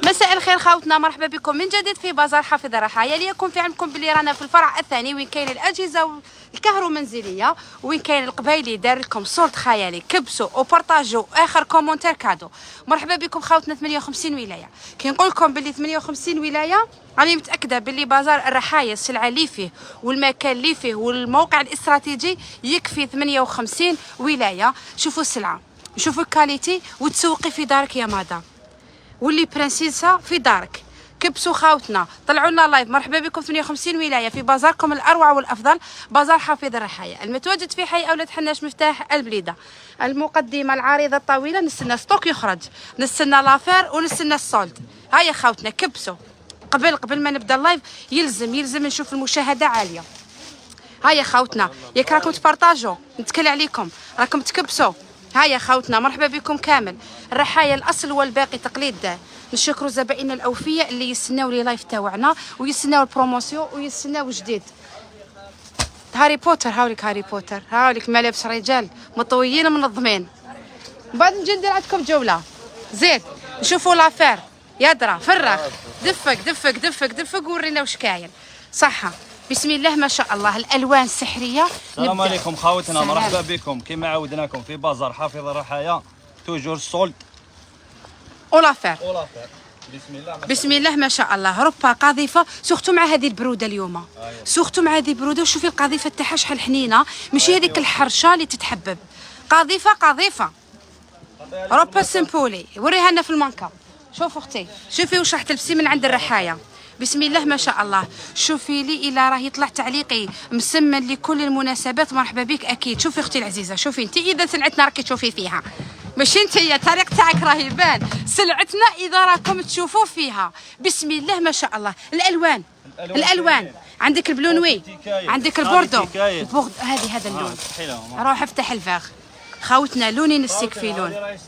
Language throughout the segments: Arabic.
مساء الخير خاوتنا، مرحبا بكم من جديد في بازار حافظ الرحايا. ليكون في علمكم بلي رانا في الفرع الثاني وين كاين الاجهزه الكهرومنزليه، وين كاين القبايلي دار لكم صورت خيالي. كبسوا وبارطاجوا اخر كومونتير كادو. مرحبا بكم خاوتنا. 58 ولايه، كي نقول لكم بلي 58 ولايه راني متاكده بلي بازار الرحايا السلعه اللي فيه والمكان اللي فيه والموقع الاستراتيجي يكفي 58 ولايه. شوفوا السلعه، شوفوا الكاليتي، وتسوقي في دارك يا مدام، واللي برنسيسة في دارك. كبسوا خاوتنا، طلعوا لنا لايف. مرحبا بكم 58 ولايه في بازاركم الاروع والافضل، بازار حافظ الرحايا المتواجد في حي اولاد حناش مفتاح البليده. المقدمه العريضه الطويله، نستنى ستوك يخرج، نستنى لافير ونستنى السولد. هيا خاوتنا كبسوا. قبل ما نبدا اللايف يلزم نشوف المشاهده عاليه. هيا خاوتنا، ياك راكم تبارطاجوا، نتكل عليكم، راكم تكبسوا. هيا خاوتنا، مرحبا بكم كامل. الرحايا الاصل والباقي تقليد. نشكروا زبائننا الاوفياء اللي يستناو لي لايف تاعنا ويستناو البروموسيون ويستناو جديد. هاري بوتر، هاوليك هاري بوتر، هاوليك ملابس رجال مطويين منظمين. بعد نجي ندير عندكم جوله زيد نشوفوا لافير. يدرا فرغ، دفق ورينا واش كاين. صحه، بسم الله ما شاء الله، الالوان سحريه. السلام عليكم خاوتنا، مرحبا بكم كما عودناكم في بازار حافظ الرحايا. توجور سولد ولافير. بسم الله ما شاء الله. ربا قاذفه، سورتو مع هذه البروده اليوم، سورتو مع هذه البروده. وشوفي القاذفه تاعها شحال حنينه، ماشي هذيك الحرشه اللي تتحبب. قاذفه ربا سمبولي. وريها لنا في المانكا. شوف اختي، شوفي واش راح تلبسي من عند الرحايا. بسم الله ما شاء الله. شوفي لي الا راه يطلع تعليقي مسمن لكل المناسبات، مرحبا بك اكيد. شوفي اختي العزيزه، شوفي انت اذا سلعتنا راكي تشوفي فيها، ماشي انت الطريق تاعك راه يبان. سلعتنا اذا راكم تشوفوا فيها. بسم الله ما شاء الله. الالوان عندك البلونوي، عندك البوردو. هذا اللون. روح افتح الفاغ خاوتنا، لوني نسيك في لون.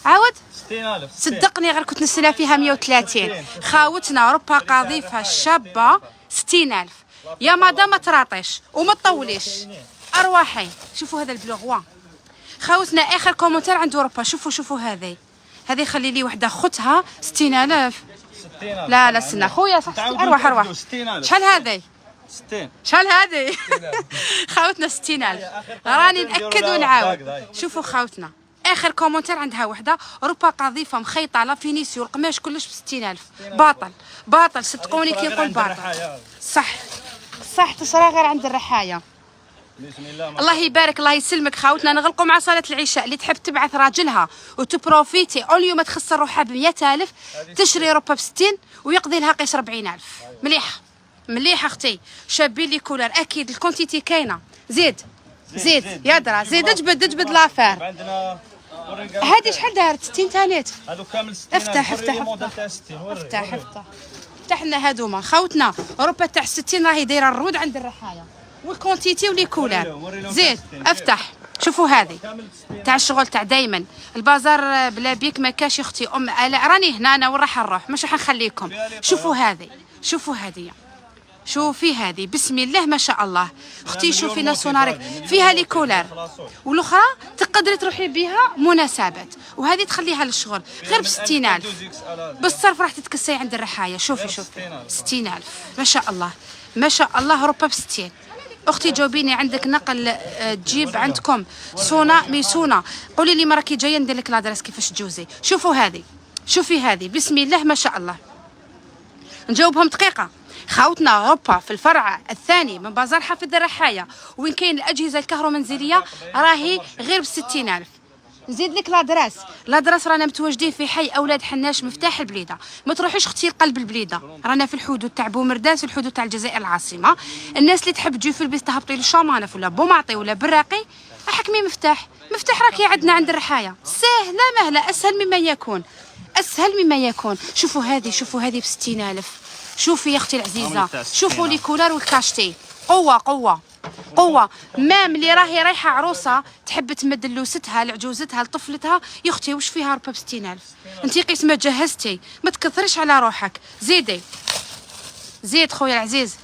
عاود 60000 صدقني غير كنت نستنى فيها 130 خاوتنا. ربا قاذفه شابه 60000 يا مدام. ما تراطيش وما تطوليش، ارواحي. شوفوا هذا البلوغوا خاوتنا، اخر كومنتير عنده ربا. شوفوا هذه خلي لي وحده خدها 60000. لا استنى خويا، صح ارواح. شحال هذه؟ 60. شحال هذه؟ خاوتنا 60000. راني ناكد ونعاود. شوفوا خاوتنا، اخر كومنتير عندها وحده. ربا قاذفه مخيطه لا فينيسيو، القماش كلش ب 60000. باطل صدقوني كي نقول باطل. صح تصرى غير عند الرحايا. بسم الله الله يبارك، الله يسلمك خاوتنا. نغلقوا مع صلاه العشاء. اللي تحب تبعث راجلها وتبروفيتي اوليو ما تخسر روحها ب 100000، تشري ربا ب 60 ويقضي لها قيس 40000. مليحه اختي. شابين لي كولر اكيد، الكونتيتي كاينه. زيد يدرا، زيد اجبد لافير. عندنا هذه شحال دارت؟ 60 تانيت. هادو كامل 60. افتح لنا هادوما خاوتنا. ربا تاع 60 راهي دايره الرود عند الرحايا، والكونتيتي ولي كولر. زيد افتح. شوفوا هذه تاع الشغل تاع دايما. البازار بلا بيك ما كاش اختي ام الاء. راني هنا انا وين راح نروح، مش راح نخليكم. شوفوا هذه شوفي هذه، بسم الله ما شاء الله اختي. شوفي ناسوناريك فيها لي كولر، والاخرى تقدري تروحي بها مناسبات، وهذه تخليها للشغل غير ب 60000 بالصرف. راح تتكسي عند الرحايا. شوفي 60000 ما شاء الله. ربا ب 60. اختي جاوبيني، عندك نقل تجيب عندكم صونا ميسونه؟ قولي لي راكي جايه ندير لك لادريس كيفاش تجوزي. شوفي هذه بسم الله ما شاء الله. نجاوبهم دقيقه خاوتنا. ربا في الفرع الثاني من بازار حافظ الرحايا، وين كاين الاجهزه الكهرومنزليه، راهي غير ب 60000. نزيد لك لادراس رانا متواجدين في حي اولاد حناش مفتاح البليده. ما تروحيش اختي قلب البليده، رانا في الحدود تاع بومرداس، الحدود تاع الجزائر العاصمه. الناس اللي تحب تجي في البيت تهبطي للشامانف ولا بومعطي ولا براقي، احكمي مفتاح راكي عندنا عند الرحايا. سهله مهله، اسهل مما يكون. شوفوا هذه ب 60000. شوفي يا اختي العزيزه، شوفوا لي كولار والكاشتي. قوه مام اللي راهي رايحه عروسه تحب تمد لوستها لعجوزتها لطفلتها. يا اختي واش فيها ربا ب 60000؟ انت قيس ما جهزتي، ما تكثريش على روحك. زيد خويا العزيز.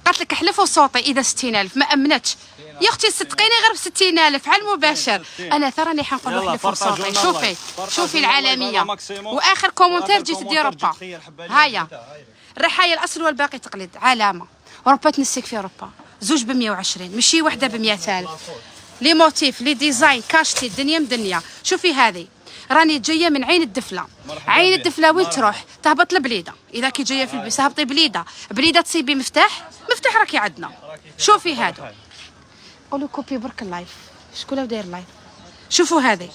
قالت لك احلف وصوتي اذا 60000 ما امنتش. يا اختي صدقيني غير ب 60000 على المباشر. انا ترى راني حنقول له احلف وصوتي. شوفي العالميه. واخر كومونتير جيت دير ربا. هيا الرحايا الاصل والباقي تقليد. علامه ربا تنسيك في ربا. زوج ب 120 ماشي وحده ب 100000. لي موتيف لي ديزاين كاشتي الدنيا مدنيه. شوفي هذه راني جايه من عين الدفله. عين الدفله وين تروح؟ تهبط لبليده. اذا كي جايه في البيس هبطي بليده تصيبي مفتاح راكي عندنا. شوفي هادو قولوا كوبي برك اللايف. شكون داير اللايف؟ شوفوا هذه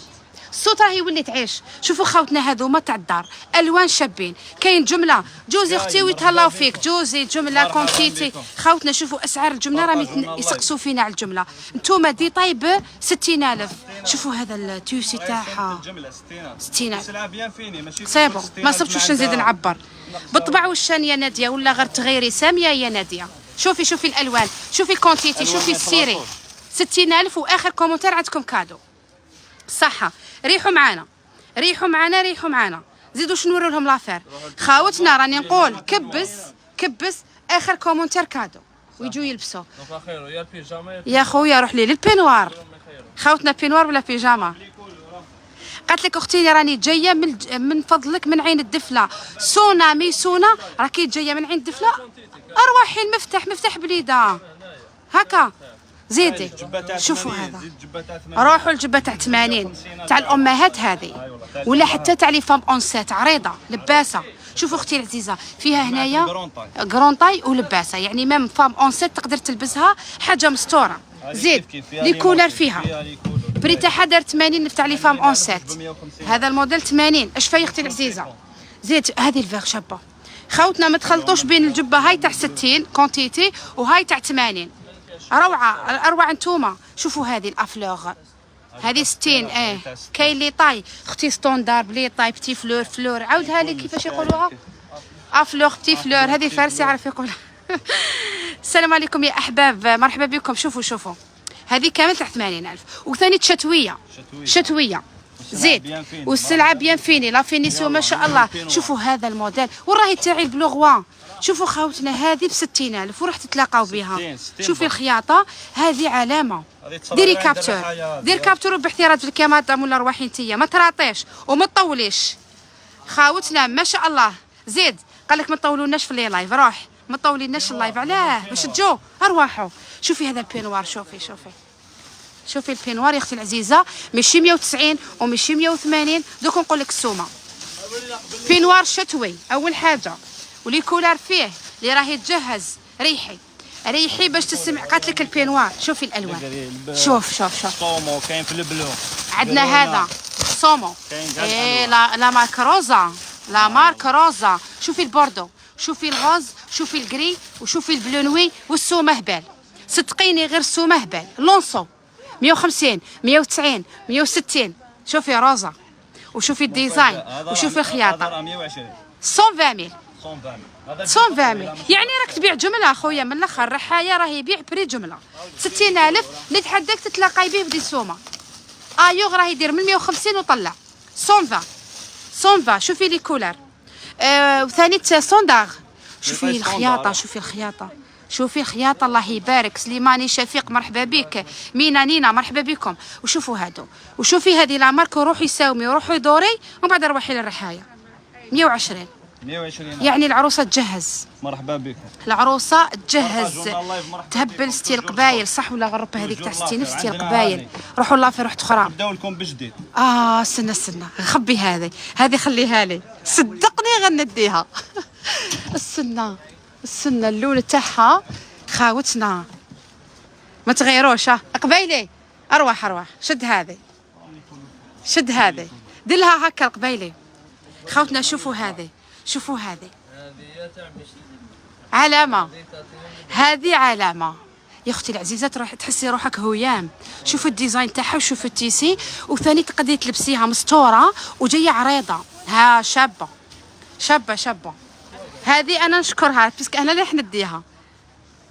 الصوت راهي وليت عيش. شوفوا خاوتنا هذوما تاع الدار الوان شابين. كاين جمله جوزي اختي ويتهلاو فيك جوزي جمله كونتيتي خاوتنا. شوفوا اسعار الجمله راهم يسقسوا فينا على الجمله. نتوما دي طيب 60000. شوفوا هذا التيوسي تاعها 60000 سي بون ما صبتش واش نزيد نعبر. بالطبع والشان يا ناديه ولا غير تغيري ساميه يا ناديه. شوفي الالوان شوفي كونتيتي شوفي السيري 60000. واخر كومنتير عندكم كادو صحه. ريحوا معنا زيدوا نوريو لهم لافير. خاوتنا راني نقول كبس اخر كومنتير كادو ويجوا يلبسوا. يا خويا روح لي للبينوار. خاوتنا بينوار ولا بيجاما. قالت لك اختي راني جايه من فضلك من عين الدفله. سونا ميسونا راكي جايه من عين الدفله. اروحي المفتاح بليده هكا. زيدي شوفوا هذا روحوا الجبه تاع 80 تاع الامهات هذه ولا حتى تاع لي فام اونسيت عريضه لباسه. شوفوا اختي العزيزه فيها هنايا كرون طاي ولباسه يعني ميم فام اونسيت تقدر تلبسها حاجه مستوره. زيد لي كولر فيها بري تاعها دار 80 تاع لي فام اونسيت. هذا الموديل 80. اش فيا اختي العزيزه؟ زيد هذه الفيغ شابه. خوتنا ما تخلطوش بين الجبه هاي تاع 60 كونتيتي وهاي تاع 80. روعه اروع انتوما. شوفوا هذه الافلوغ هذه 60 كاين لي طاي اختي ستوندار بلي طاي بتي فلور عاودها لي كيفاش يقولوها افلوغ بتي فلور. هذه فارسي يعرف يقولها. السلام عليكم يا احباب مرحبا بكم. شوفوا هذه كامل تاع 80000 وثاني شتويه زيد والسلعه بيان فيني لا فينيسيو ما شاء الله. شوفوا هذا الموديل وراهي تاعي البلوغوا. شوفوا خاوتنا هذه ب 60000 وراح تتلاقاو بها. شوفي الخياطه هذه علامه. ديري كابتور باحتراز بالكمادام ولا روحي نتيا ما تراطيش وما تطوليش. خاوتنا ما شاء الله. زيد قال لك ما تطولوناش في لي لايف. روح ما تطوليناش اللايف علاه باش تجو ارواحوا. شوفي هذا البينوار شوفي البينوار يا اختي العزيزه ماشي 190 وماشي 180. دوك نقول لك السومه بينوار شتوي اول حاجه ولي كولار فيه اللي راهي تجهز. ريحي باش تسمع. قالت لك البينوار شوفي الالوان. شوف صومو كاين في البلو عندنا هذا صومو لا مارك روزا. شوفي البوردو شوفي الغوز شوفي الكري وشوفي البلونوي والسومه هبال. صدقيني غير السومه هبال. لونسو 150 190 160. شوفي روزا وشوفي الديزاين وشوفي الخياطه 120000 يعني راك تبيع جمله اخويا من الاخر. الرحايا راه يبيع بري جمله 60000 نتحداك تتلاقاي به بدي سومه. ايوغ راه يدير من 150 وطلع 120. شوفي لي كولر وثاني سونداغ. شوفي الخياطه الله يبارك. سليماني شفيق مرحبا بك. مينا نينا مرحبا بكم. وشوفوا هادو وشوفي هذه لا مارك وروحي ساومي وروحي دوري ومن بعد روحي للرحايا 120 يعني العروسه تجهز. مرحبا بك. العروسه تجهز تهبل ستيل قبايل صح ولا غرب هذيك تاع 60 ستيل قبايل. روحوا لا في روحت اخرى. نبداو لكم بجديد. استنى خبي هذه خليها لي صدقني غنديها. السنه اللون تاعها خاوتنا ما تغيروش. قبايلي اروح شد هذه دير لها هكا قبايلي. خاوتنا شوفوا هذه علامه. هذه علامه يا اختي العزيزه تروح تحسي روحك هيام. شوفوا الديزاين تاعها وشوفوا التيسي وثاني تقدري تلبسيها مستوره وجايه عريضه. ها شابه هذه انا نشكرها باسكو انا اللي نديها.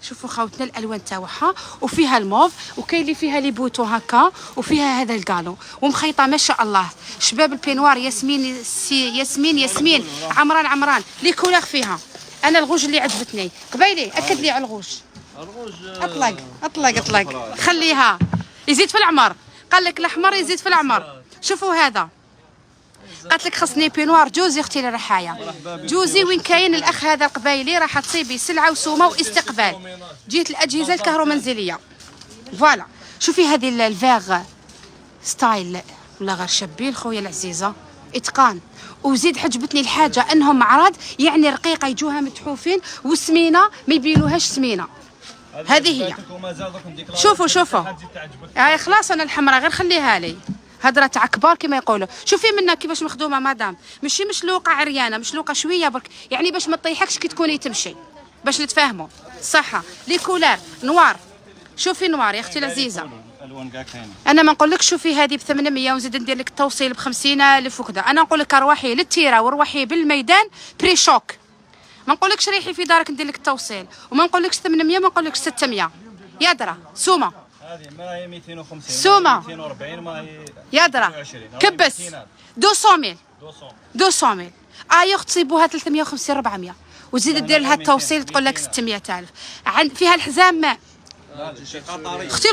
شوفوا خاوتنا الالوان تاعها وفيها الموف وكاين اللي فيها لي بوتو هكا وفيها هذا الكالو ومخيطه ما شاء الله. شباب البينوار ياسمين عمران لي كولور فيها انا الغوج اللي عجبتني قبيلي اكد لي على الغوج. الغوج اطلق خليها يزيد في العمر. قال لك الاحمر يزيد في العمر. شوفوا هذا قالت لك خصني بينوار جوزي اختي للرحايا. جوزي وين كاين الاخ هذا القبايلي راح تصيبي سلعه وسومه واستقبال جهه الاجهزه الكهرومنزليه. فوالا شوفي هذه الفاغ ستايل ولا غير شابين خويا العزيزه اتقان. وزيد حجبتني الحاجه انهم عراض يعني رقيقه يجوها متحوفين وسمينه ما يبينوهاش سمينه. هذه هي. شوفوا هاي خلاص انا الحمراء غير خليها لي هضره تاع كبار كما يقولوا. شوفي منا كيفاش مخدومه مدام ماشي مشلوقه عريانه مشلوقه شويه برك يعني باش ما تطيحكش كي تكوني تمشي باش نتفاهموا صحه لي كولار نوار. شوفي نوار يا اختي العزيزه انا ما نقول لك شوفي هذه ب 800 ونزيد ندير لك التوصيل ب 50,000 وكذا. انا نقول لك اروحي للتيره وروحي بالميدان بري شوك. ما نقولكش ريحي في دارك ندير لك التوصيل وما نقولكش 800 ما نقولكش 600 يا درا سومه. هذه ما هي 250 سومه 240 ما هي يا درا كبس 200,000 يا اخت تصيبوها 350 400 وزيد دير لها التوصيل تقول لك 600,000. فيها الحزام ما اختي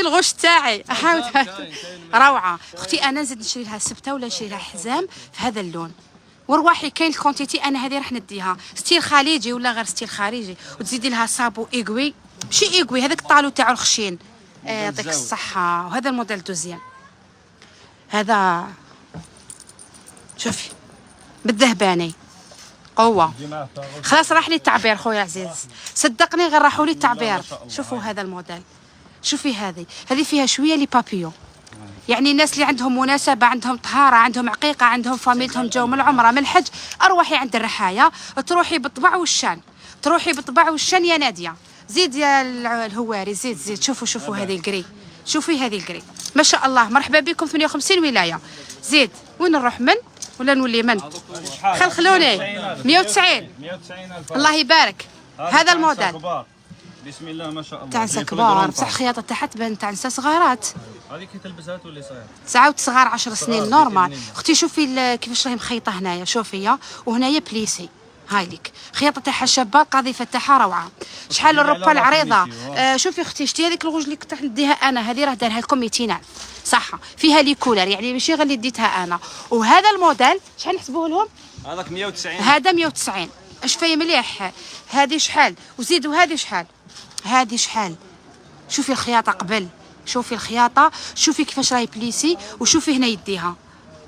الغوش تاعي روعه اختي. انا نزيد نشري لها سبته ولا نشري لها حزام في هذا اللون ورواحي كاين الكونتيتي. انا هذه راح نديها ستيل خليجي ولا غير ستيل خارجي وتزيدي لها صابو ايغوي ماشي ايغوي هذاك الطالو تاعو الخشين يعطيك الصحه. وهذا الموديل دوزيام هذا شوفي بالذهباني قوه. خلاص راح لي التعبير خويا عزيز صدقني غير راحوا لي التعبير. شوفوا هذا الموديل شوفي هذه فيها شويه لي بابيو يعني الناس اللي عندهم مناسبه عندهم طهاره عندهم عقيقه عندهم فاميلتهم جو من العمره من الحج اروحي عند الرحايا تروحي بالطبع والشان يا ناديه. زيد يا الهواري زيد شوفوا هذه الكري شوفي هذه الكري ما شاء الله. مرحبا بكم 58 ولايه. زيد وين نروح من ولا نولي من خلوني 190 الله يبارك. هذا الموديل بسم الله ما شاء الله تاع نساء كبار بصح خياطه تحت بان تاع نساء صغارات. هذه كي تلبسها تولي صغير ساعات صغار 10 سنين نورمال. اختي شوفي كيفاش راهي مخيطه هنايا شوفي وهنايا بليسي هاي لك خياطه تاعها شابه قاذفه تاعها روعه. شحال الربه العريضه شوفي اختي شتي هذيك الغوج اللي كنت نديها انا هذه راه دارها لكم 200,000 صح فيها لي كولر يعني ماشي غير اللي ديتها انا. وهذا الموديل شحال نحسبوه لهم هذاك 190 هذا 190 اش فيا مليح. هذه شحال وزيدوا هذه شحال شوفي الخياطه قبل شوفي الخياطه شوفي كيفاش راهي بليسي وشوفي هنا يديها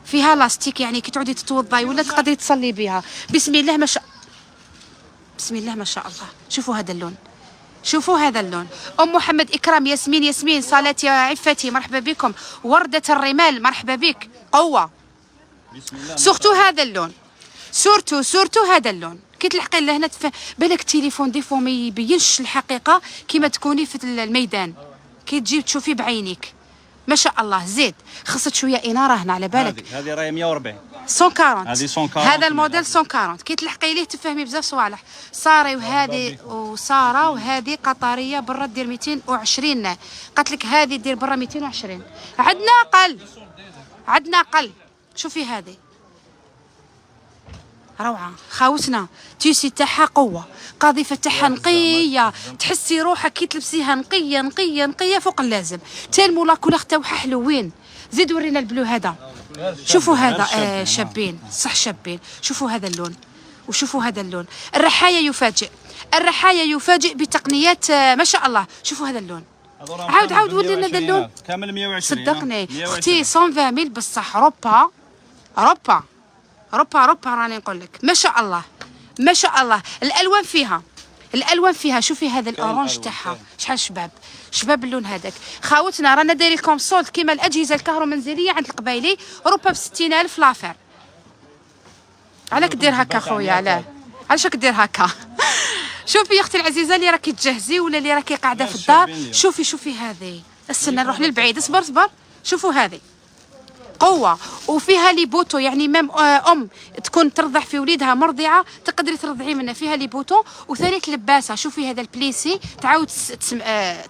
فيها لاستيك يعني كي تعودي تتوضاي ولا تقدري تصلي بها. بسم الله ما شاء الله. شوفوا هذا اللون ام محمد اكرام ياسمين صالات يا عفتي مرحبا بكم. ورده الرمال مرحبا بك قوه. بسم الله سورتو هذا اللون سورتو هذا اللون كي تلحقي لهنا بالك التليفون ديفو ما يبينش الحقيقه كيما تكوني في الميدان كي تجي تشوفي بعينيك ما شاء الله. زيد خصت شويه اناره هنا على بالك. هذه راهي 140 140 هذه 140 هذا الموديل 140 كي تلحقي ليه تفهمي بزاف صوالح. صاري وهذه وساره وهذه قطريه برا دير 220 قالت لك هذه دير برا 220 عندنا اقل. شوفي هذه روعه خاوتنا تيسي تاعها قوه قاذفه تاعها نقيه تحسي روحك كي تلبسيها نقيه فوق اللازم. تا المولاكولار تاعها حلوين. زيد ورينا البلو هذا شوفوا هذا شابين صح شابين. شوفوا هذا اللون وشوفوا هذا اللون. الرحايا يفاجئ بتقنيات ما شاء الله. شوفوا هذا اللون عاود ورينا هذا اللون كامل 120 صدقني اختي 120,000 بصح روبا راني نقول لك ما شاء الله. الالوان فيها شوفي هذا الاورانج تاعها شحال شباب اللون هذاك. خاوتنا رانا دايرين لكم صولد كيما الاجهزه الكهرومنزليه عند القبايلي روبا ب 60,000 لافير. علاش كدير هكا خويا علاش كدير هكا شوفي يا اختي العزيزه اللي راكي تجهزي ولا اللي راكي قاعده في الدار شوفي هذه استنى نروح للبعيد اصبر شوفوا هذه قوه وفيها لي بوتو يعني ميم تكون ترضع في وليدها مرضعه تقدري ترضعي منها فيها لي بوتو وثاني لباسه. شوفي هذا البليسي تعاود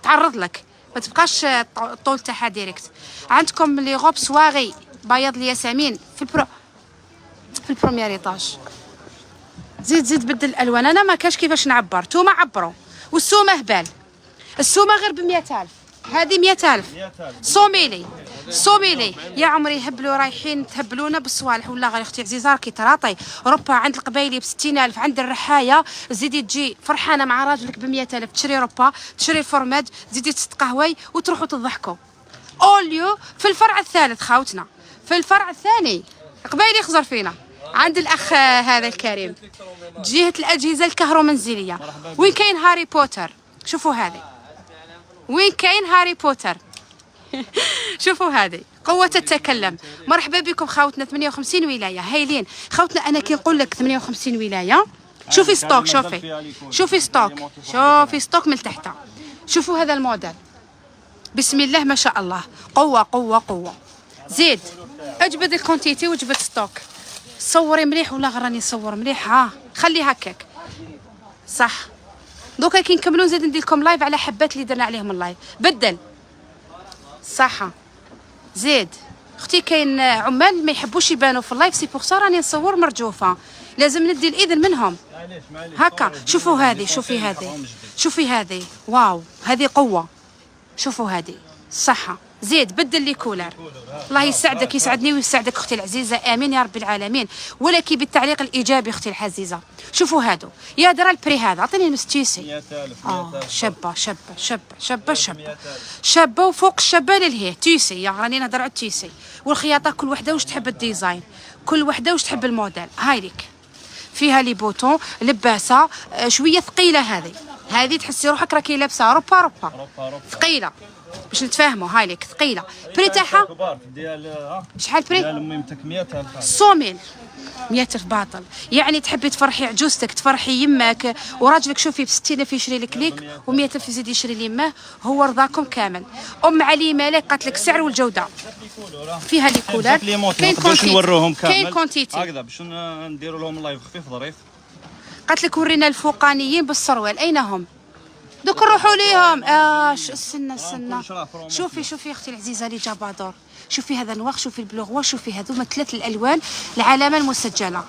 تعرض لك ما تبقاش الطول تاعها ديريكت. عندكم لي غوب سواغي بياض الياسمين في البروميير ايطاج زيد بدل الالوان. انا ما كاش كيفاش نعبر، نتوما عبروا. والسومه هبال، السومه غير ب 100,000. هذه 100,000 صوميلي. صوميلي يا عمري. هبلوا رايحين تهبلونا بالصوالح ولا غير اختي عزيزه راكي تراطي. ربا عند القبايلي ب 60,000، عند الرحايه زيدي تجي فرحانه مع راجلك ب 100,000 تشري ربا، تشري الفرماج، تزيدي تتقهوي وتروحوا تضحكوا. اوليو في الفرع الثالث خاوتنا، في الفرع الثاني قبايلي يخزر فينا عند الاخ هذا الكريم، جهه الاجهزه الكهرومنزليه. وين كاين هاري بوتر؟ شوفوا هذه، وين كاين هاري بوتر؟ شوفوا هذه قوة تتكلم. مرحبا بكم خاوتنا. 58 ولاية هايلين خاوتنا. أنا كي نقول لك 58 ولاية، شوفي ستوك، شوفي ستوك، شوفي ستوك من تحت. شوفوا هذا الموديل، بسم الله ما شاء الله، قوة قوة قوة. زيد اجبد الكونتيتي وجبد ستوك. صوري مليح ولا غراني نصور مليح؟ ها خلي هكاك صح. دوكا كي نكملوا نزيد ندير لكم لايف على حبات اللي درنا عليهم اللايف. بدل صح. زيد اختي كاين عمال ما يحبوش يبانوا في اللايف، سي بوغ سا راني نصور مرجوفه، لازم ندي الاذن منهم. هكا شوفوا هذه، شوفي هذه، شوفي هذه، واو هذه قوه. شوفوا هذه صحه. زيد بدل لي كولر. الله يسعدك، يسعدني ويسعدك اختي العزيزه، امين يا رب العالمين. ولكن بالتعليق الايجابي اختي العزيزه. شوفوا هادو يا درا البري هذا، عطيني المستيسي. شابه شابه شابه شابه شابه شابه وفوق الشابه للهيه تيسي. يا راني نهضر على التيسي والخياطه، كل وحده واش تحب الديزاين، كل وحده واش تحب الموديل. هاي ليك فيها لي بوطون لباسه شويه ثقيله. هذه تحسي روحك راكي لابسه ربا ثقيله باش نتفاهموا. هاي ليك ثقيله. بري تاعها شحال بري؟ ميمتك 100,000 صوميل 100,000 باطل. يعني تحبي تفرحي عجوزتك، تفرحي يماك وراجلك، شوفي ب 60,000 يشري لك ليك و100,000 يزيد يشري لي يماه، هو رضاكم كامل. ام عليمه لك قالت لك السعر والجوده. فيها لي كولر، كاين باش نوروهم كامل، كاين كونتيتي هكذا باش نديروا لهم لايف خفيف ظريف. قالت لك ورينا الفوقانيين بالسروال، اين هم؟ دوك نروحوا ليهم. استنى شوفي اختي العزيزه لي جابادور. شوفي هذا نواخ، شوفي البلوغوا، شوفي هذوما 3 الالوان، العلامه المسجله.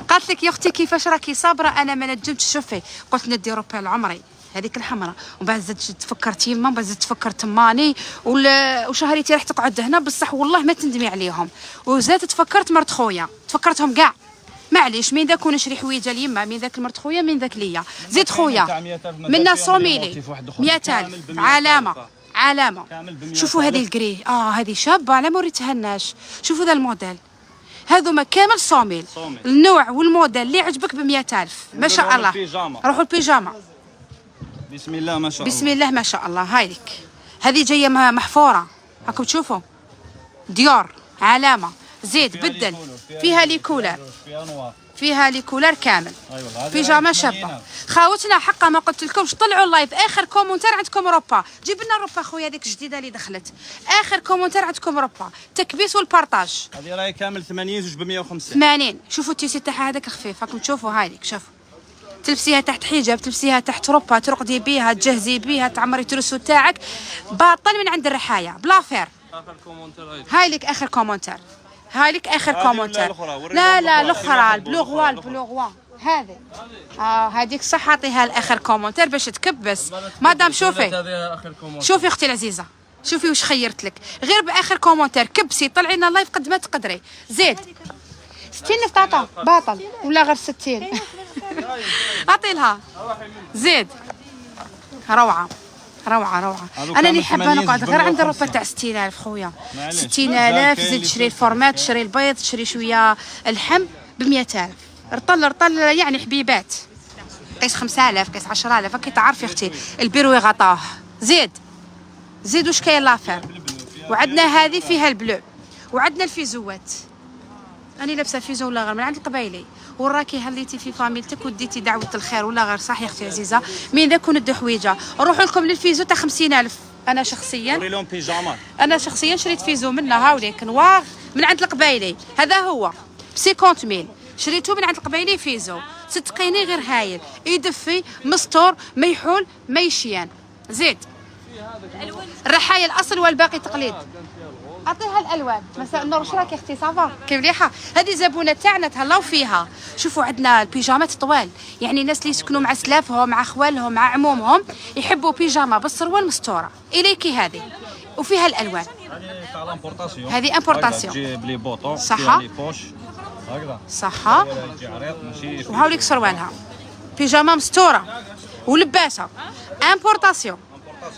قالت لك يا اختي كيفاش راكي صابره؟ انا ما نجمتش. شوفي قلت ندي روبي لعمري هذيك الحمراء، ومن بعد زدت تفكرت يما، ومن بعد زدت تفكرت ماني وشهريتي راح تقعد هنا بصح والله ما تندمي عليهم. وزادت تفكرت مرت خويا، تفكرتهم كاع معليش. من ذاك ونشري حويجه ليما، من ذاك المرت خويا، من ذاك ليا. زيد خويا منا صوميلي 100,000 علامه. شوفوا هذه الكري، هذه شابه على ما وريتها لناش. شوفوا ذا الموديل، هذوما كامل صوميل. النوع والموديل اللي عجبك ب 100,000 ما شاء الله. روحوا البيجاما بسم الله ما شاء الله، بسم الله ما شاء الله. هاي لك هذه جايه محفوره، راكم تشوفوا ديور علامه. زيد بدل فيها لي كولر، فيها لي كولر كامل. بيجاما شابه خاوتنا. حقا ما قلت لكمش طلعوا اللايف. اخر كومونتير عندكم روبا، جيب لنا روبا خويا هذيك الجديده اللي دخلت. اخر كومونتير عندكم روبا، تكبيس والبارطاج. هذه راهي كامل 80 زوج ب 150. 80. شوفوا التيسي تاعها هذاك خفيف، راكم تشوفوا. هاي لك شوفوا، تلبسيها تحت حجاب، تلبسيها تحت روبا، ترقدي بيها، تجهزي بيها، تعمري ترسو تاعك. باطل من عند الرحايه بلا فير. هاي لك اخر كومونتير، هاي لك اخر كومونتير. لا الاخرى البلوغوا هذه. هذيك صح، اعطيها لاخر كومونتير باش تكبس. مادام شوفي اختي العزيزه، شوفي واش خيرت لك. غير باخر كومونتير كبسي، طلعي لنا لايف قد ما تقدري. زيد 60 نفطاطا باطل ولا غير 60. اعطي لها. زيد روعه. انا اللي حابه نقعد غير عند الروبا تاع 60,000 خويا. 60,000 زيد تشري الفورمات، تشري البيض، تشري شويه اللحم ب 100,000. رطل يعني حبيبات. قيس 5,000 قيس 10,000 كي تعرفي اختي البيروي غطاه. زيد واش كاين لافير. وعندنا هذه فيها البلو، وعندنا الفيزوات. راني لابسه فيزو ولا غير من عند القبايلي. وراكي هليتي في فاميلتك وديتي دعوه الخير ولا غير صح يا اختي عزيزه. من ذاك ندو حويجه، نروحوا لكم للفيزو تاع 50,000. انا شخصيا لهم بيجامات. انا شخصيا شريت فيزو منها هاوليك نوار من عند القبايلي. هذا هو ب 50,000 شريته من عند القبايلي. فيزو صدقيني غير هايل، يدفي مستور ما يحول ما يشيان. زيد الرحايا الاصل والباقي تقليد. اعطيها الالوان. مساء النور، واش راك يا اختي؟ صافا كي مليحه. هذه زبونه تاعنا تهلاو فيها. شوفوا عندنا البيجامات طوال، يعني الناس اللي يسكنوا مع سلافهم مع خوالهم مع عمومهم يحبوا بيجاما بالسروال مستوره اليكي هذه، وفيها الالوان. هذه تاع لامبورطاسيون، هذه امبورطاسيون. تجي بلي بوطون، صحة. لي بوش هكذا صحه. تجي عريض ماشي. وهاوليك سروالها بيجاما مستوره ولباسه. امبورطاسيون.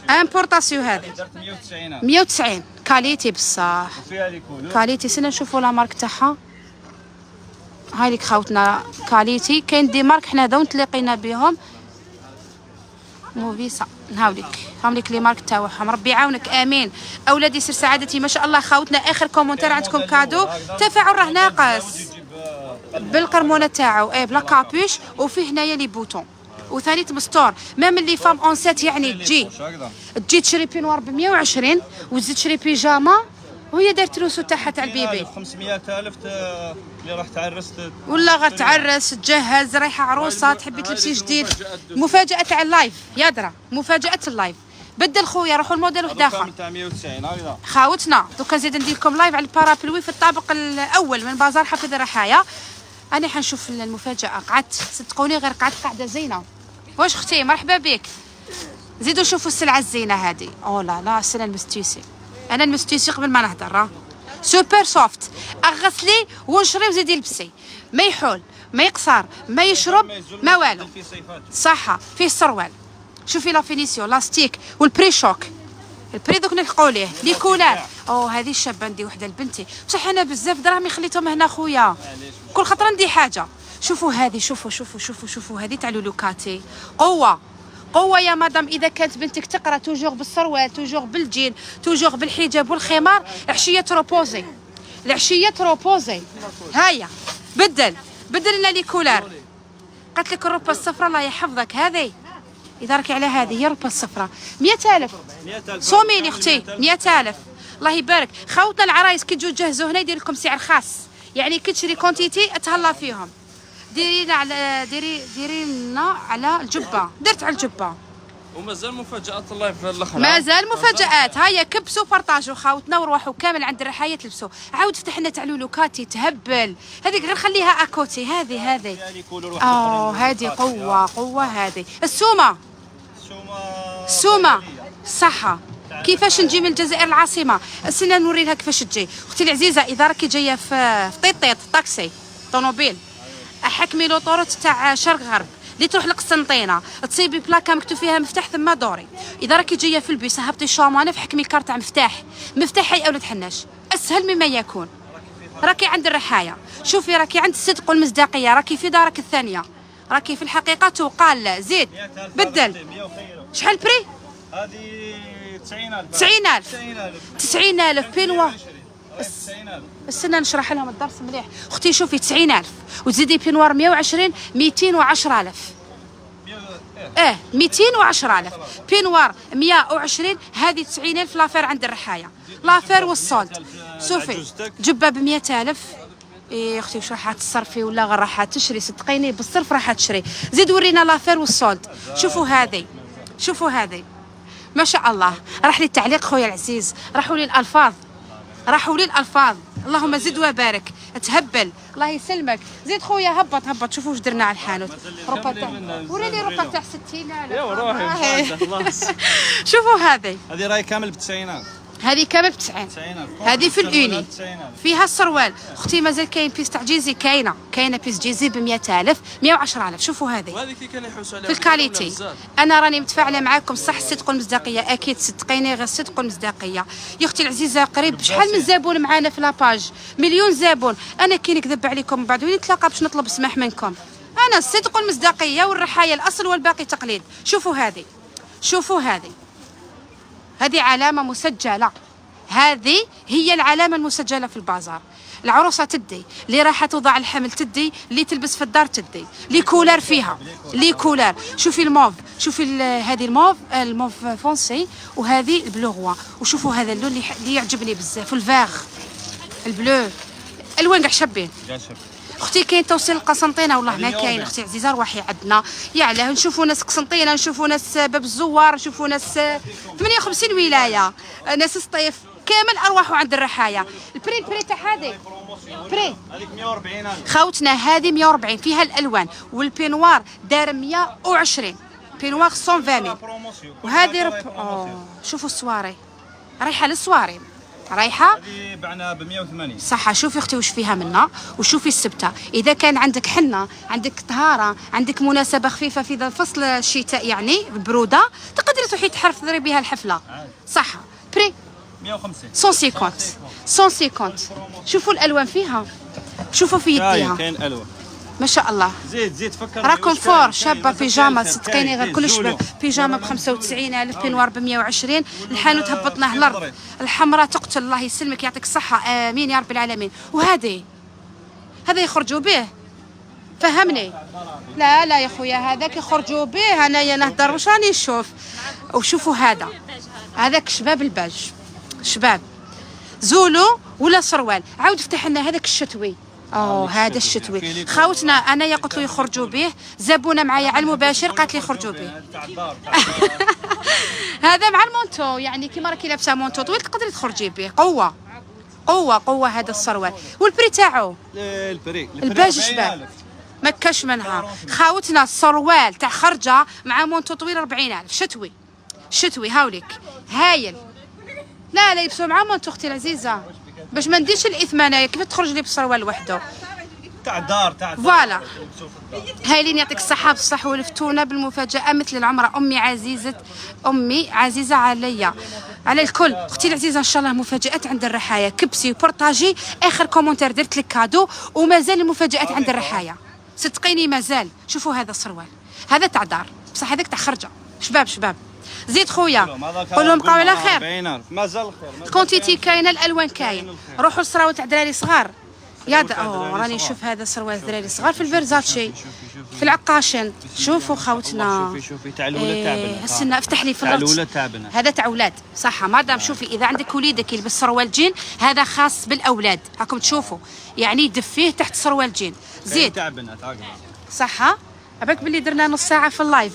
امبورطاسيون هذه درت 190. 190 كاليتي بصح. وفيها لي كولور. كاليتي سنة نشوفوا لا مارك تاعها. هاي ليك خاوتنا كاليتي. كاين دي مارك حنا هذا نتلاقينا بهم. موفيسا هاوليك لي مارك تاعهم. ربي يعاونك امين. اولادي سر سعادتي ما شاء الله خاوتنا. اخر كومونتير عندكم كادو. تفاعل راه ناقص بالقرمونه تاعو بلا كابوش. وفيه هنايا لي بوتون وثاني مستور. ميم اللي فام اونسيت يعني تجي تشري بينوار ب 120 وتزيد تشري بيجاما وهي دارت روسو تاعها تاع البيبي. 500,000 اللي راح تعرس ولا غير تعرس تجهز رايحه عروسه تحبي تلبسي جديد. مفاجاه تاع اللايف يا درا. مفاجاه اللايف بدل خويا روحوا الموديل واحد اخر تاع 190 هكذا خاوتنا. دوكا نزيد ندير لكم لايف على البارابلوي في الطابق الاول من بازار حفيظ الرحايا. انا حنشوف المفاجاه. قعدت صدقوني غير قاعده زينه. واش اختي مرحبا بك. زيدوا شوفوا السلعه الزينه هذه. او لا لا السلعه المستيسي. انا المستيسي قبل ما نهضر سوبر سوفت. اغسلي ونشري وزيدي لبسي. ما يحول ما يقصر ما يشرب ما والو. صحه فيه السروال. شوفي لا فينيسيون لاستيك والبري شوك. البري دوك نلحقوا ليه لي كولار. هذه الشابه ندي وحده لبنتي بصح انا بزاف دراهمي خليتهم هنا خويا. كل خطره ندي حاجه. شوفوا هذه شوفوا هذه تاع لولوكاتي. قوه يا مدام. اذا كانت بنتك تقرا توجور بالسروال توجور بالجين توجور بالحجاب والخمار عشيه تروبوزي. العشيه تروبوزي. هيا بدل لنا لي كولار. قالت لك الروبه الصفراء الله يحفظك. هذه اذا راكي على هذه هي الروبه الصفراء 100,000 صوميني اختي 100,000 الله يبارك. خاوتنا العرايس كي تجوا تجهزوا هنا يدير لكم سعر خاص. يعني كي تشري كونتيتي تهلا فيهم. ديري لنا على الجبه. درت على الجبه. ومازال مفاجات الله في الاخر. مازال مفاجات. هيا كبسوا بارطاجوا خاوتنا وروحوا كامل عند الرحايه تلبسوا. عاود فتح لنا تاع لولوكاتي تهبل. هذيك غير خليها اكوتي. هذه هذه قوه. هذه السومه صحه. كيفاش نجي من الجزائر العاصمه السنه نوري لها كيفاش تجي. اختي العزيزه اذا راكي جايه في طيط طاكسي طوموبيل حكمي لوطوروت تاع شرق غرب اللي تروح لقسنطينه تصيبي بلاكه مكتوب فيها مفتاح ثم دوري. اذا راكي جايه في البيس هبطي شومانف حكمي الكارت تاع مفتاح حي اولاد حناش اسهل مما يكون. راكي عند الرحايه. شوفي راكي عند الصدق والمصداقيه. راكي في دارك الثانيه. راكي في الحقيقه توقال زيد بدل. شحال البري؟ هذه 90,000 بينوا. السنه نشرح لهم الدرس مليح. اختي شوفي 90,000 وتزيدي بينوار 120 210,000. 210,000 بينوار 120. هذه 90,000 لافير عند الرحايه لافير والصولد. شوفي جبه ب 100,000. اختي واش راح تصرفي ولا غير راح تشري؟ صدقيني بالصرف راح تشري. زيد ورينا لافير والصولد. شوفوا هذه ما شاء الله. راح لي التعليق خويا العزيز. راحوا لي الالفاظ. اللهم زد وبارك. تهبل الله يسلمك. زيد خويا هبط. شوفوا واش درنا على الحانوت. وريني روبا تاع 60,000 يا روحي خلاص. شوفوا هذه راهي كامل ب 90,000. هذه كامل ب 90. هذه في الاوني فيها السروال. اختي مازال كاين بيس تاع جيزي. كاينه بيس جيزي ب 100,000 110,000. شوفوا هذه وهذه كي كان يحوسوا عليها في الكاليتي. انا راني متفاعله معاكم صح. الصدق والمصداقيه اكيد صدقيني غير الصدق والمصداقيه. يا اختي العزيزه قريب شحال من زبون معانا في لاباج 1,000,000 زبون. انا كي نكذب عليكم من بعد وين نتلاقى باش نطلب سماح منكم. انا الصدق والمصداقيه والرحايه الاصل والباقي تقليد. شوفوا هذه هذه علامه مسجله. هذه هي العلامه المسجله في البازار. العروسه تدي اللي راح توضع الحمل تدي اللي تلبس في الدار تدي لي كولار فيها لي كولار. شوفي الموف. شوفي هذه الموف فونسي وهذه البلو غوا. وشوفوا هذا اللون اللي يعجبني بزاف. الفاغ البلو الوان كاع شابين. اختي كاين توصيل القسنطينه والله ما كاين. اختي عزيزه روحي عندنا يعلاه. نشوفوا ناس قسنطينه نشوفوا ناس باب الزوار نشوفوا ناس 58 ولايه ناس سطيف كامل ارواحه عند الرحايا. البري تاع هذه بري هذيك 140 الف خاوتنا، هذه 140 فيها الالوان، والبينوار دار 120 بينوار 120. وهذه شوفوا السواري رايحه للسواري، رايحه هذه بعنا ب 180. صح. شوفي اختي واش فيها منا، وشوفي السبته. اذا كان عندك حنه، عندك طهاره، عندك مناسبه خفيفه في فصل الشتاء يعني البروده، تقدري تروحي تحضري بها الحفله. صح. بري 150 150. شوفوا الالوان فيها، شوفوا في يديها كاين الوان ما شاء الله. زيد فكر راكم فور شابه بيجامه صدقيني، غير كل شباب بيجامه ب 95,000، بينوار ب 120. الحانوت هبطناه الارض. الحمراء تقتل، الله يسلمك يعطيك الصحه، امين يا رب العالمين. وهذه هذا يخرجوا به، فهمني. لا يا خويا هذاك يخرجوا به، انايا نهضر واش راني نشوف. وشوفوا هذاك شباب الباج، شباب زولو ولا سروال. عاود فتح لنا هذاك الشتوي. هذا الشتوي خاوتنا، انايا قلت له يخرجوا به، زبونه معايا على المباشر قالت لي يخرجوا به. هذا مع المونتو، يعني كيما راكي لابسه مونتو طويل تقدري تخرجي به. قوه هذا السروال. والبري تاعو الباج شباب ما كاش منها. خاوتنا السروال تاع خرجه مع مونتو طويل 40,000 شتوي هاوليك هايل. لا يلبسوا مع مونتو اختي العزيزه باش ما نديرش الاثم انايا. كيف تخرج لي بالسروال وحده تاع الدار فوالا. هايلين يعطيك الصحه بصح، ولفتونا بالمفاجاه مثل العمره. امي عزيزه عليا، على الكل. اختي العزيزه ان شاء الله مفاجات عند الرحايا. كبسي وبارطاجي اخر كومونتير، درت لك كادو ومازال المفاجات عند الرحايا صدقيني مازال. شوفوا هذا السروال، هذا تاع دار بصح هذاك تاع خرجه. شباب زيد خويا، قول لهم بقاو على خير. مازال خير. الكونتيتي كاينه، الالوان كاين. روحوا للسراوه تاع دراري صغار. راني نشوف هذا سروال دراري صغار في الفيرزاتشي، في العقاشن. شوفوا خاوتنا، شوفي تاع الولاد تاعنا. استنى افتح لي في تاع الولاد تاعنا. هذا تاع اولاد صح. مادام شوفي اذا عندك وليدك يلبس سروال جين، هذا خاص بالاولاد. راكم تشوفوا يعني يدفيه تحت سروال جين. زيد تاع بنات صح. عباك باللي درنا نص ساعه في اللايف،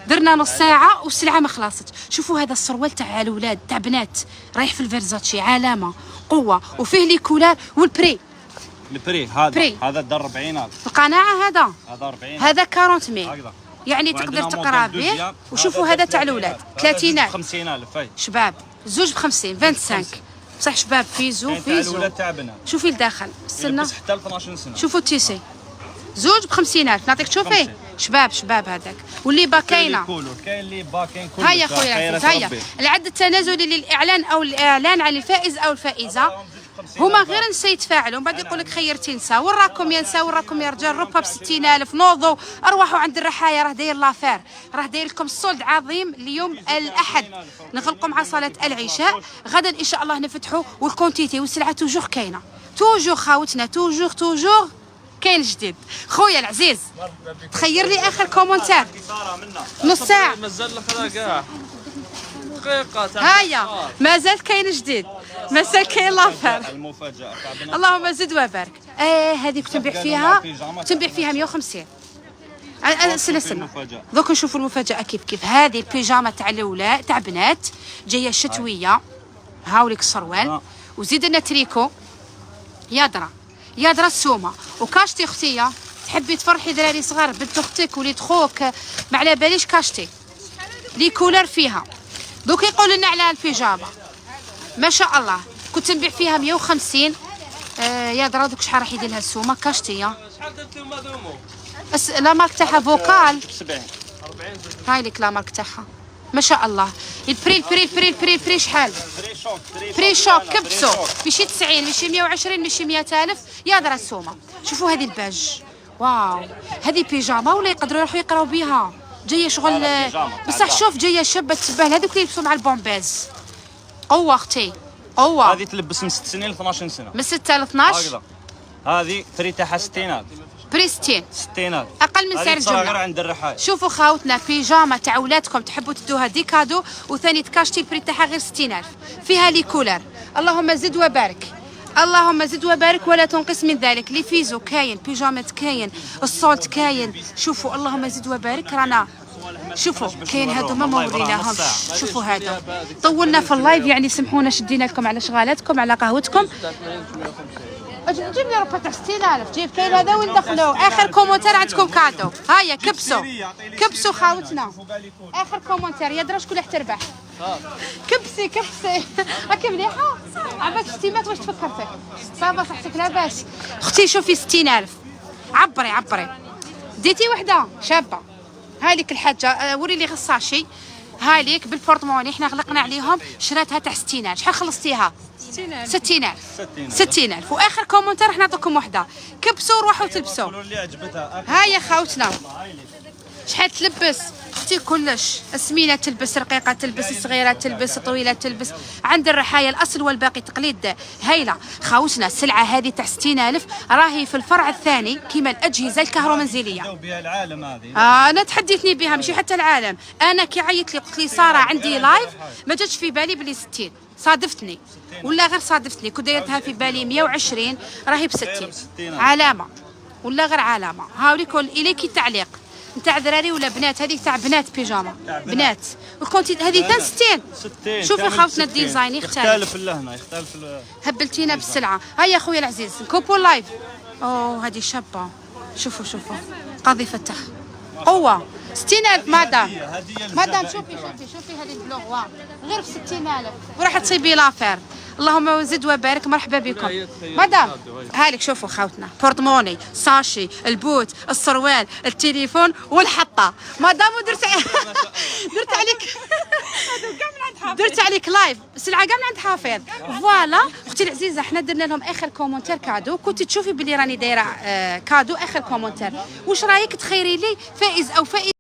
درنا نص ساعه والسلعه ما خلصت. شوفوا هذا السروال تاع الاولاد تاع بنات رايح في الفيرزاتشي، علامه قوه، وفيه لي كولار. والبري البري هذا دار 40,000 القناعه. هذا 40 هذا 40,000 يعني تقدر تقرا به. وشوفوا هذا تاع الاولاد 30,000 50,000 شباب، زوج ب 50 25 بصح شباب. فيزو الولاد تاع بنات. شوفي الداخل استنى، بس حتى ل 12 سنه. شوفوا التيسي زوج ب 50,000 نعطيك تشوفي. شباب هذاك. واللي با كاينه، كاين اللي با كاين كل. هيا خويا العزيز، هيا العد التنازلي للاعلان او الاعلان عن الفائز او الفائزه. هما غير نسى يتفاعلوا، من بعد يقول لك خيرتي نسى. وين راكم يا نساء، وين راكم يا رجال؟ ربها ب 60,000. نوضوا اروحوا عند الرحايا، راه داير لافير، راه داير لكم السولد عظيم اليوم الاحد. نغلقوا مع صلاه العشاء، غدا ان شاء الله نفتحوا. والكونتيتي والسلعه توجور كاينه، توجور خاوتنا، توجور كاين جديد. خويا العزيز تخير لي اخر كومونتير نص ساعه مازال الاخرى كاع دقيقه. هيا مازال كاين جديد، مازال كاين لافير. المفاجاه اللهم زد وبارك. هذه كنت نبيع فيها 150. استنى دوك نشوفوا المفاجاه كيف. هذه البيجامه تاع الاولاد تاع بنات جايه شتويه، هاوليك السروال وزيد لنا تريكو. يادرا السومه وكاشتي اختي. تحبي تفرحي دراري صغار، بنت اختك وليد خوك، ما على باليش كاشتي لي كولر فيها. دوك يقول لنا على البيجامه ما شاء الله كنت نبيع فيها 150. يادرا دوك شحال راح يدير لها السومه كاشتي. شحال درتي لهم هذوما؟ لا مارك تاعها فوكال. 70 هاي لك لا مارك تاعها ما شاء الله. البري شحال؟ بري شوك كبسو ماشي 90 ماشي 120 ماشي 100,000. يا درا السومه. شوفوا هذه الباج، واو هذه بيجاما ولا يقدروا يروحوا يقراو بها. جايه شغل بصح شوف جايه شابه تبان. هذوك اللي يلبسوا مع البومباز. قوه اختي قوه. هذه تلبس من 6 سنين ل 12 سنه، من 6 ل 12. هذه بري تاعها 60,000. بري 60 اقل من سعر الجمله. غير عند الرحايا. شوفوا خاوتنا بيجاما تاع ولادكم تحبوا تدوها دي كادو، وثاني تكاشتي البري تاعها غير 60,000. فيها لي كولر. اللهم زد وبارك، اللهم زد وبارك ولا تنقص من ذلك. لي فيزو كاين، بيجامات كاين، الصولت كاين. شوفوا اللهم زد وبارك. رانا شوفوا كاين هادو ما وريناهمش. شوفوا هادو طولنا في اللايف يعني سمحونا شدينا لكم على شغالاتكم على قهوتكم. جيب لي ربع تاع 60000 جيب كاين هذا وين دخلوا. اخر كومونتير عندكم كادو. هيا كبسوا خاوتنا. اخر كومونتير يا درا شكون اللي حتربح. كبسي راكي مليحه. عباك شتيمات واش تفكرتك صافا صحتك لاباس. اختي شوفي 60000 عبري ديتي وحده شابه. هاليك الحاجه وري لي غصاشي هاليك بالبورتموني حنا غلقنا عليهم شراتها تاع 60000. شحال خلصتيها؟ 60000 واخر كومونتير راح نعطيكم وحده. كبسوا روحوا تلبسوا. هيا خاوتنا شحال تلبس اختي كلش. السمينه تلبس، رقيقه تلبس، صغيره تلبس، طويله تلبس. عند الرحايا الاصل والباقي تقليد. هايله خاوتنا. السلعه هذه تاع 60000 راهي في الفرع الثاني كيما الاجهزه الكهرومنزليه. بها العالم هذه. انا تحديتني بها ماشي حتى العالم. انا كي عيط لي قلت لي ساره عندي لايف ما جاتش في بالي بلي 60 صادفتني ولا غير صادفتني. كنت دايرتها في بالي 120 راهي ب 60 علامه ولا غير علامه. هاوليك اليكي التعليق نتاع دراري ولا بنات. هذيك تاع بنات بيجاما بنات. وكنتي هذه تاع 60. شوفي خاوتنا الديزاين يختلف اللهنا يختلف هبلتينا بالسلعه. هيا خويا العزيز نكوبو لايف. اوه هذه شابه. شوفوا قاضي فتح قوه. 60000 مدام شوفي هذه البلوغ غير في 60000 وراح تصيبي لافير. اللهم زد وبارك. مرحبا بكم مدام. هالك شوفوا خاوتنا بورتموني ساشي البوت السروال التليفون والحطه مدام. درت عليك لايف سلعه كاع من عند حافظ. فوالا اختي العزيزه حنا درنا لهم اخر كومونتير كادو. كنت تشوفي بلي راني دايره كادو اخر كومونتير. واش رايك تخيري لي فائز او فائز